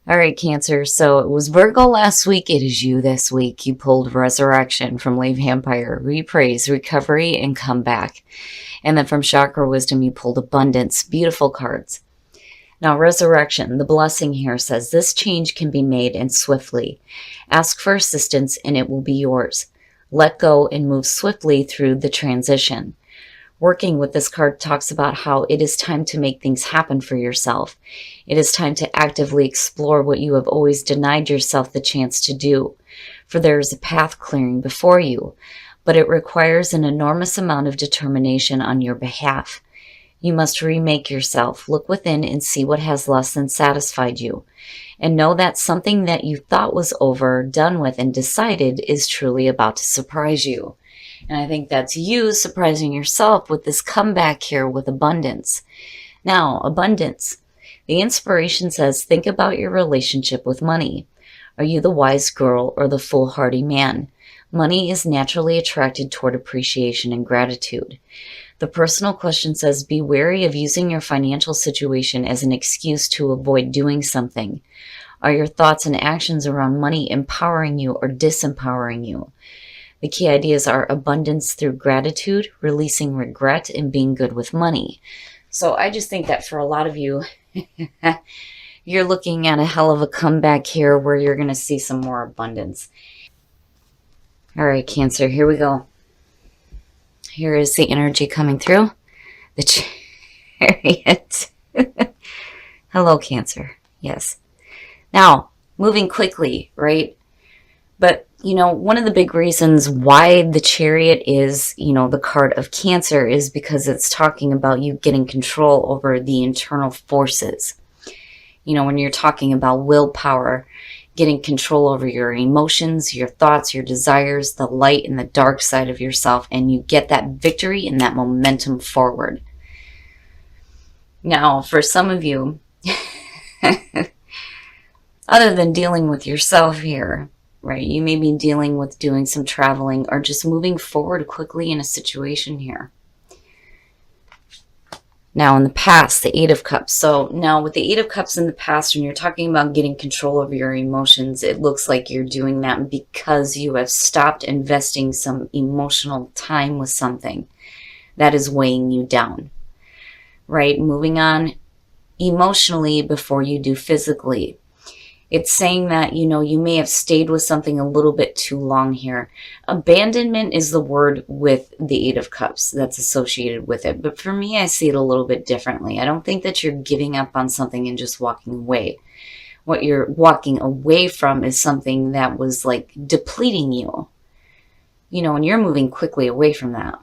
All right, Cancer. So it was Virgo last week. It is you this week. You pulled Resurrection from Lave Vampire, Repraise, Recovery, and Comeback. And then from Chakra Wisdom, you pulled Abundance. Beautiful cards. Now, Resurrection, the blessing here says this change can be made and swiftly. Ask for assistance and it will be yours. Let go and move swiftly through the transition. Working with this card talks about how it is time to make things happen for yourself. It is time to actively explore what you have always denied yourself the chance to do. For there is a path clearing before you, but it requires an enormous amount of determination on your behalf. You must remake yourself, look within and see what has less than satisfied you. And know that something that you thought was over, done with, and decided is truly about to surprise you. And I think that's you surprising yourself with this comeback here with abundance. Now, abundance. The inspiration says, think about your relationship with money. Are you the wise girl or the foolhardy man? Money is naturally attracted toward appreciation and gratitude. The personal question says, be wary of using your financial situation as an excuse to avoid doing something. Are your thoughts and actions around money empowering you or disempowering you? The key ideas are abundance through gratitude, releasing regret, and being good with money. So I just think that for a lot of you, you're looking at a hell of a comeback here where you're going to see some more abundance. All right, Cancer, here we go. Here is the energy coming through. The Chariot. Hello, Cancer. Yes. Now, moving quickly, right? But, one of the big reasons why the Chariot is, the card of Cancer is because it's talking about you getting control over the internal forces. When you're talking about willpower, getting control over your emotions, your thoughts, your desires, the light and the dark side of yourself, and you get that victory and that momentum forward. Now, for some of you, other than dealing with yourself here, right, you may be dealing with doing some traveling or just moving forward quickly in a situation here. Now, in the past, the Eight of Cups. So now with the Eight of Cups in the past, when you're talking about getting control over your emotions, it looks like you're doing that because you have stopped investing some emotional time with something that is weighing you down, right? Moving on emotionally before you do physically. It's saying that, you may have stayed with something a little bit too long here. Abandonment is the word with the Eight of Cups that's associated with it. But for me, I see it a little bit differently. I don't think that you're giving up on something and just walking away. What you're walking away from is something that was like depleting you. And you're moving quickly away from that.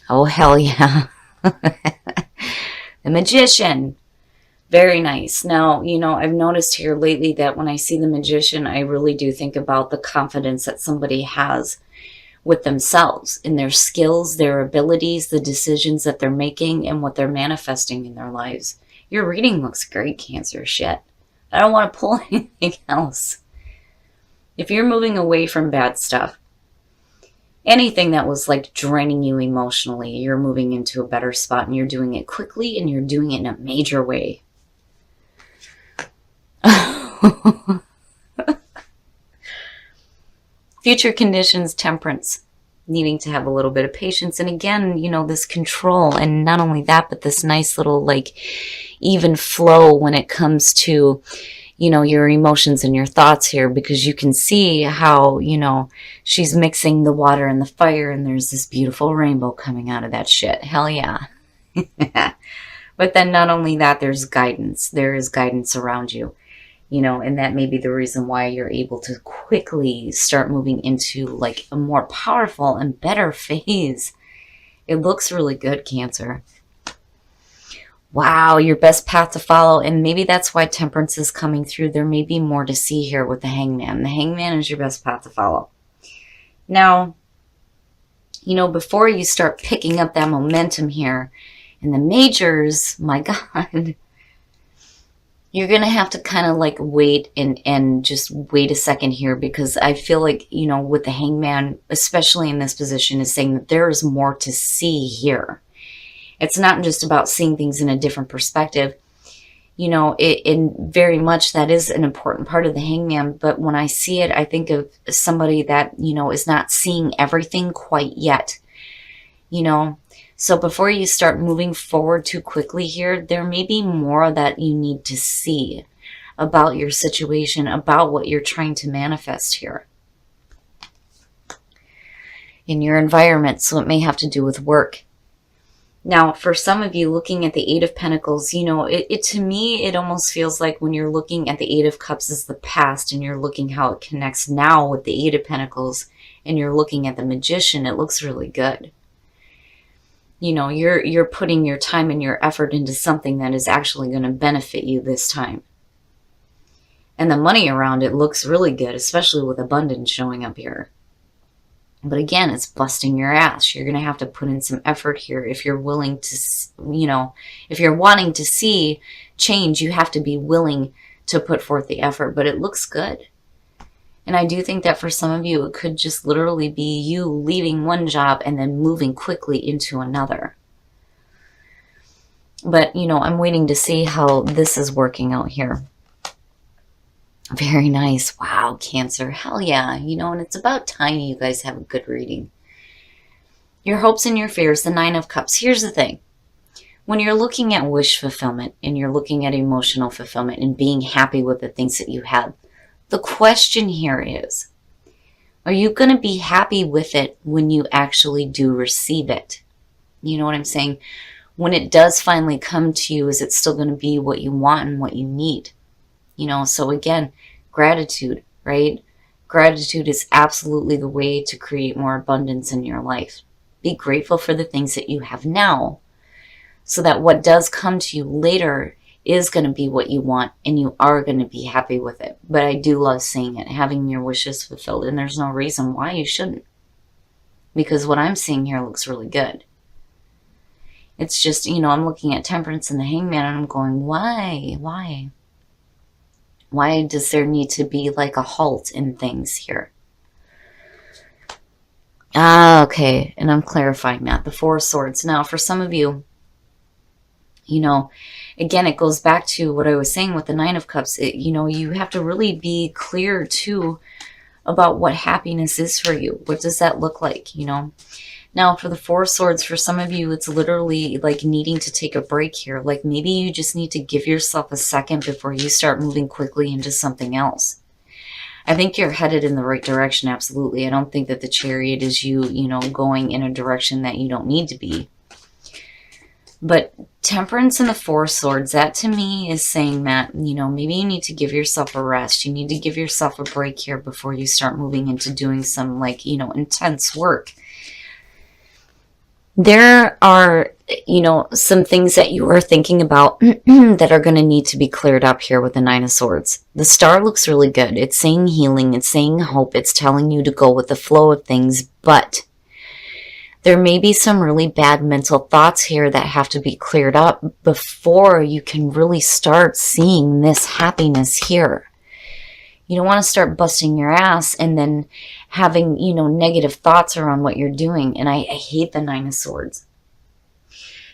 Oh, hell yeah. The Magician. Very nice. Now, I've noticed here lately that when I see the Magician, I really do think about the confidence that somebody has with themselves, in their skills, their abilities, the decisions that they're making, and what they're manifesting in their lives. Your reading looks great, Cancer. Shit. I don't want to pull anything else. If you're moving away from bad stuff, anything that was like draining you emotionally, you're moving into a better spot and you're doing it quickly and you're doing it in a major way. Future conditions, Temperance, needing to have a little bit of patience. And again, this control, and not only that, but this nice little like even flow when it comes to, your emotions and your thoughts here, because you can see how, she's mixing the water and the fire and there's this beautiful rainbow coming out of that shit. Hell yeah. But then not only that, there's guidance. There is guidance around you. And that may be the reason why you're able to quickly start moving into like a more powerful and better phase. It looks really good, Cancer. Wow, your best path to follow. And maybe that's why Temperance is coming through. There may be more to see here with the Hangman. The Hangman is your best path to follow. Now, before you start picking up that momentum here in the majors, my God, you're going to have to kind of like wait and just wait a second here, because I feel like, with the Hangman, especially in this position, is saying that there is more to see here. It's not just about seeing things in a different perspective. and very much that is an important part of the hangman. But when I see it, I think of somebody that, is not seeing everything quite yet, So before you start moving forward too quickly here, there may be more that you need to see about your situation, about what you're trying to manifest here in your environment. So it may have to do with work. Now, for some of you looking at the Eight of Pentacles, to me, it almost feels like when you're looking at the Eight of Cups as the past and you're looking how it connects now with the Eight of Pentacles and you're looking at the Magician, it looks really good. You're putting your time and your effort into something that is actually going to benefit you this time. And the money around it looks really good, especially with abundance showing up here. But again, it's busting your ass. You're going to have to put in some effort here. If you're willing to, if you're wanting to see change, you have to be willing to put forth the effort. But it looks good. And I do think that for some of you, it could just literally be you leaving one job and then moving quickly into another. But, I'm waiting to see how this is working out here. Very nice. Wow, Cancer. Hell yeah. And it's about time you guys have a good reading. Your hopes and your fears, the Nine of Cups. Here's the thing. When you're looking at wish fulfillment and you're looking at emotional fulfillment and being happy with the things that you have, the question here is, are you going to be happy with it when you actually do receive it? You know what I'm saying? When it does finally come to you, is it still going to be what you want and what you need? So again, gratitude, right? Gratitude is absolutely the way to create more abundance in your life. Be grateful for the things that you have now so that what does come to you later is going to be what you want and you are going to be happy with it. But I do love seeing it, having your wishes fulfilled, and there's no reason why you shouldn't. Because what I'm seeing here looks really good. It's just, I'm looking at Temperance and the Hangman and I'm going, why? Why? Why does there need to be like a halt in things here? Okay. And I'm clarifying that. The Four of Swords. Now, for some of you, again, it goes back to what I was saying with the Nine of Cups. You have to really be clear, too, about what happiness is for you. What does that look like, Now, for the Four of Swords, for some of you, it's literally like needing to take a break here. Like maybe you just need to give yourself a second before you start moving quickly into something else. I think you're headed in the right direction, absolutely. I don't think that the Chariot is you, going in a direction that you don't need to be. But Temperance and the Four of Swords, that to me is saying that, maybe you need to give yourself a rest. You need to give yourself a break here before you start moving into doing some intense work. There are, some things that you are thinking about that are going to need to be cleared up here with the Nine of Swords. The Star looks really good. It's saying healing. It's saying hope. It's telling you to go with the flow of things. But there may be some really bad mental thoughts here that have to be cleared up before you can really start seeing this happiness here. You don't want to start busting your ass and then having, negative thoughts around what you're doing. And I hate the Nine of Swords.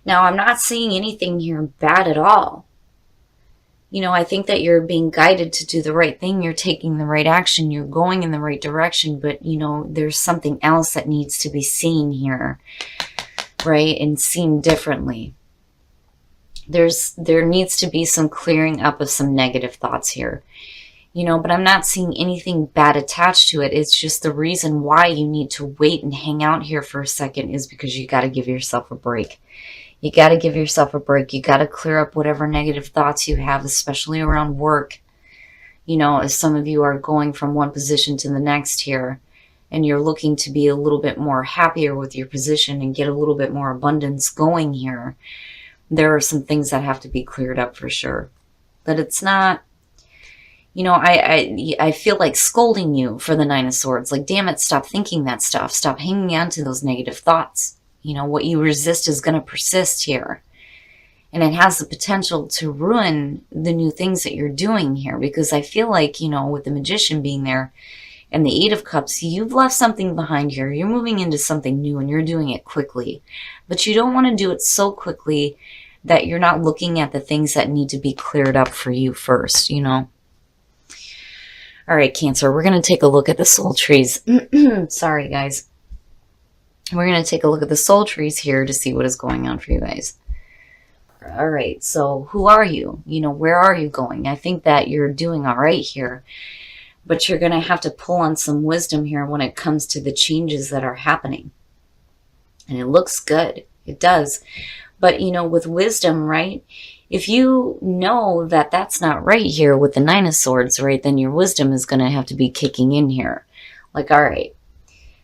Now, I'm not seeing anything here bad at all. I think that you're being guided to do the right thing. You're taking the right action. You're going in the right direction. But, there's something else that needs to be seen here, right? And seen differently. There needs to be some clearing up of some negative thoughts here. But I'm not seeing anything bad attached to it. It's just the reason why you need to wait and hang out here for a second is because you got to give yourself a break. You got to give yourself a break. You got to clear up whatever negative thoughts you have, especially around work. As some of you are going from one position to the next here, and you're looking to be a little bit more happier with your position and get a little bit more abundance going here, there are some things that have to be cleared up for sure. But it's not... I feel like scolding you for the Nine of Swords. Like, damn it, stop thinking that stuff. Stop hanging on to those negative thoughts. What you resist is going to persist here. And it has the potential to ruin the new things that you're doing here. Because I feel like, with the Magician being there and the Eight of Cups, you've left something behind here. You're moving into something new and you're doing it quickly. But you don't want to do it so quickly that you're not looking at the things that need to be cleared up for you first, you know? All right, Cancer, we're going to take a look at the soul trees. Sorry, guys. We're going to take a look at the soul trees here to see what is going on for you guys. All right, so who are you? You know, where are you going? I think that you're doing all right here, but you're going to have to pull on some wisdom here when it comes to the changes that are happening. And it looks good. It does. But, you know, with wisdom, right, if you know that that's not right here with the Nine of Swords, right, then your wisdom is going to have to be kicking in here. Like, all right,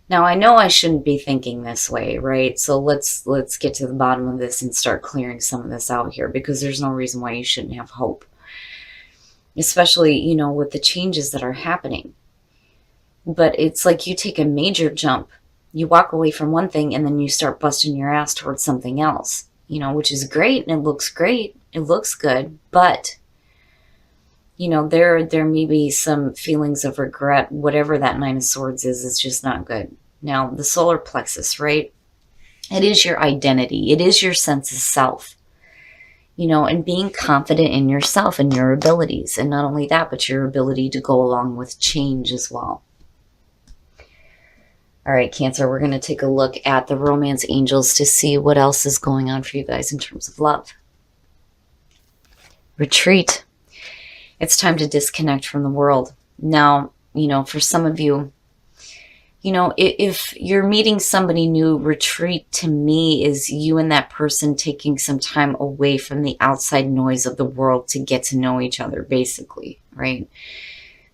now I know I shouldn't be thinking this way, right? So let's get to the bottom of this and start clearing some of this out here, because there's no reason why you shouldn't have hope. Especially, you know, with the changes that are happening. But it's like you take a major jump. You walk away from one thing and then you start busting your ass towards something else. You know, which is great and it looks great. It looks good, but you know, there may be some feelings of regret. Whatever that Nine of Swords is, it's just not good. Now, the solar plexus, right? It is your identity. It is your sense of self. You know, and being confident in yourself and your abilities. And not only that, but your ability to go along with change as well. All right, Cancer, we're going to take a look at the romance angels to see what else is going on for you guys in terms of love. Retreat. It's time to disconnect from the world. Now, you know, for some of you, you know, if you're meeting somebody new, retreat to me is you and that person taking some time away from the outside noise of the world to get to know each other, basically, right?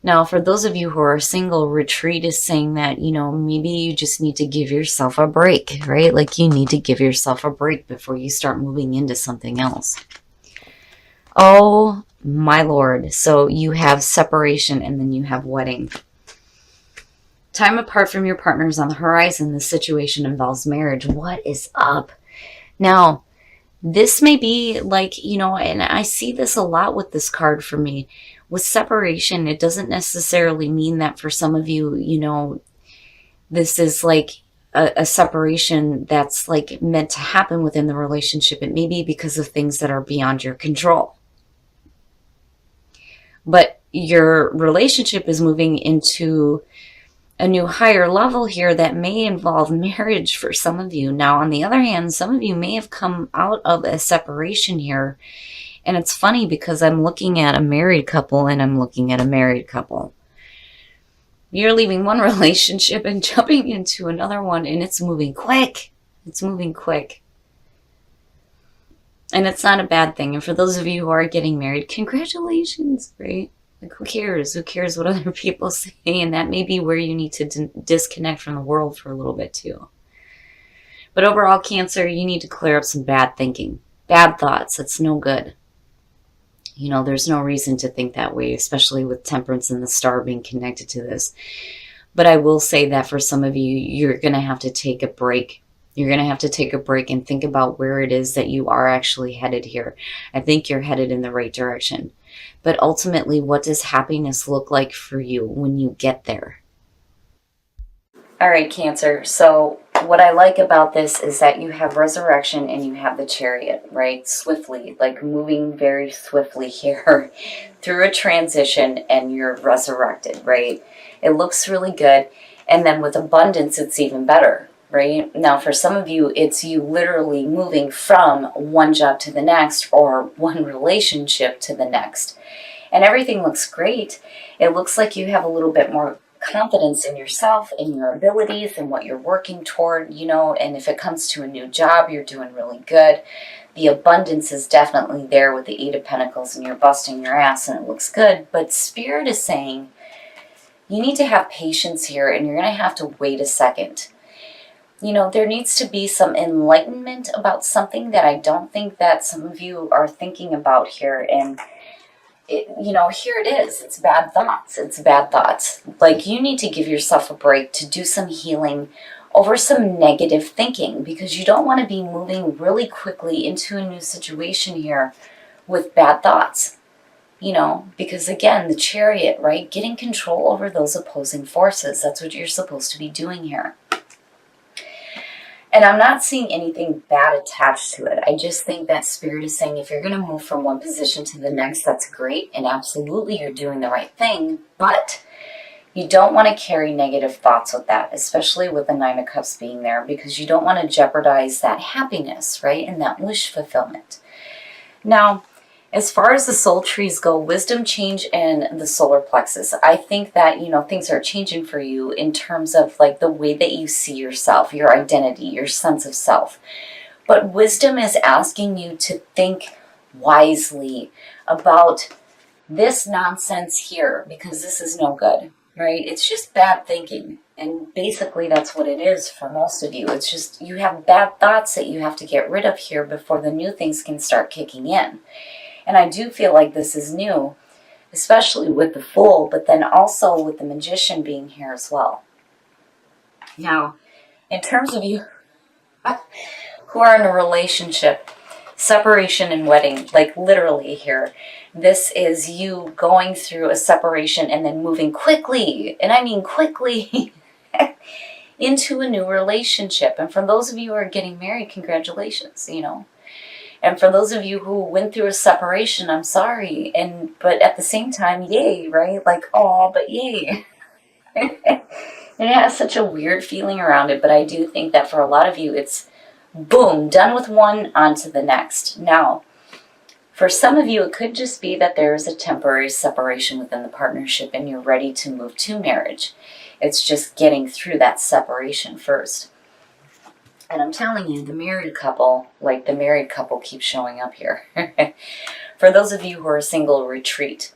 Now, for those of you who are single, retreat is saying that, you know, maybe you just need to give yourself a break, right? Like you need to give yourself a break before you start moving into something else. Oh, my Lord. So you have separation and then you have wedding. Time apart from your partners on the horizon. This situation involves marriage. What is up? Now, this may be like, you know, and I see this a lot with this card for me. With separation, it doesn't necessarily mean that for some of you, you know, this is like a separation that's like meant to happen within the relationship. It may be because of things that are beyond your control. But your relationship is moving into a new higher level here that may involve marriage for some of you. Now, on the other hand, some of you may have come out of a separation here. And it's funny because I'm looking at a married couple and I'm looking at a married couple. You're leaving one relationship and jumping into another one, and it's moving quick. It's moving quick. And it's not a bad thing. And for those of you who are getting married, congratulations, right? Like, who cares? Who cares what other people say? And that may be where you need to disconnect from the world for a little bit too. But overall, Cancer, you need to clear up some bad thinking. Bad thoughts. It's no good. You know, there's no reason to think that way, especially with Temperance and the Star being connected to this. But I will say that for some of you, you're going to have to take a break. You're going to have to take a break and think about where it is that you are actually headed here. I think you're headed in the right direction. But ultimately, what does happiness look like for you when you get there? All right, Cancer. So what I like about this is that you have resurrection and you have the Chariot, right? Swiftly, like moving very swiftly here through a transition, and you're resurrected, right? It looks really good. And then with abundance, it's even better, right? Now, for some of you, it's you literally moving from one job to the next or one relationship to the next. And everything looks great. It looks like you have a little bit more confidence in yourself and your abilities and what you're working toward, you know, and if it comes to a new job, you're doing really good. The abundance is definitely there with the Eight of Pentacles, and you're busting your ass and it looks good. But Spirit is saying you need to have patience here, and you're going to have to wait a second. You know, there needs to be some enlightenment about something that I don't think that some of you are thinking about here. And you know, here it is. It's bad thoughts. It's bad thoughts. Like, you need to give yourself a break to do some healing over some negative thinking, because you don't want to be moving really quickly into a new situation here with bad thoughts. You know, because again, the Chariot, right? Getting control over those opposing forces. That's what you're supposed to be doing here. And I'm not seeing anything bad attached to it. I just think that Spirit is saying if you're going to move from one position to the next, that's great. And absolutely, you're doing the right thing. But you don't want to carry negative thoughts with that, especially with the Nine of Cups being there, because you don't want to jeopardize that happiness, right? And that wish fulfillment. Now, as far as the soul trees go, wisdom change in the solar plexus. I think that, things are changing for you in terms of like the way that you see yourself, your identity, your sense of self. But wisdom is asking you to think wisely about this nonsense here, because this is no good, right? It's just bad thinking. And basically that's what it is for most of you. It's just you have bad thoughts that you have to get rid of here before the new things can start kicking in. And I do feel like this is new, especially with the Fool, but then also with the Magician being here as well. Now, in terms of you who are in a relationship, separation and wedding, like literally here, this is you going through a separation and then moving quickly, and I mean quickly, into a new relationship. And for those of you who are getting married, congratulations, And for those of you who went through a separation, I'm sorry. But at the same time, yay, right? Like, oh, but yay. And it has such a weird feeling around it, but I do think that for a lot of you, it's boom, done with one, on to the next. Now, for some of you, it could just be that there is a temporary separation within the partnership and you're ready to move to marriage. It's just getting through that separation first. And I'm telling you, the married couple keeps showing up here. For those of you who are single, retreat.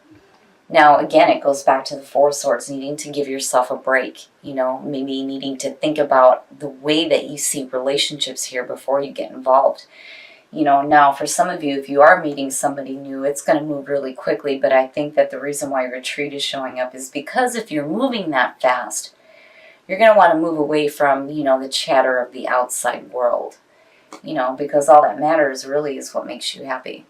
Now, again, it goes back to the Four of Swords, needing to give yourself a break. Maybe needing to think about the way that you see relationships here before you get involved. Now, for some of you, if you are meeting somebody new, it's going to move really quickly. But I think that the reason why retreat is showing up is because if you're moving that fast, you're going to want to move away from, the chatter of the outside world, because all that matters really is what makes you happy.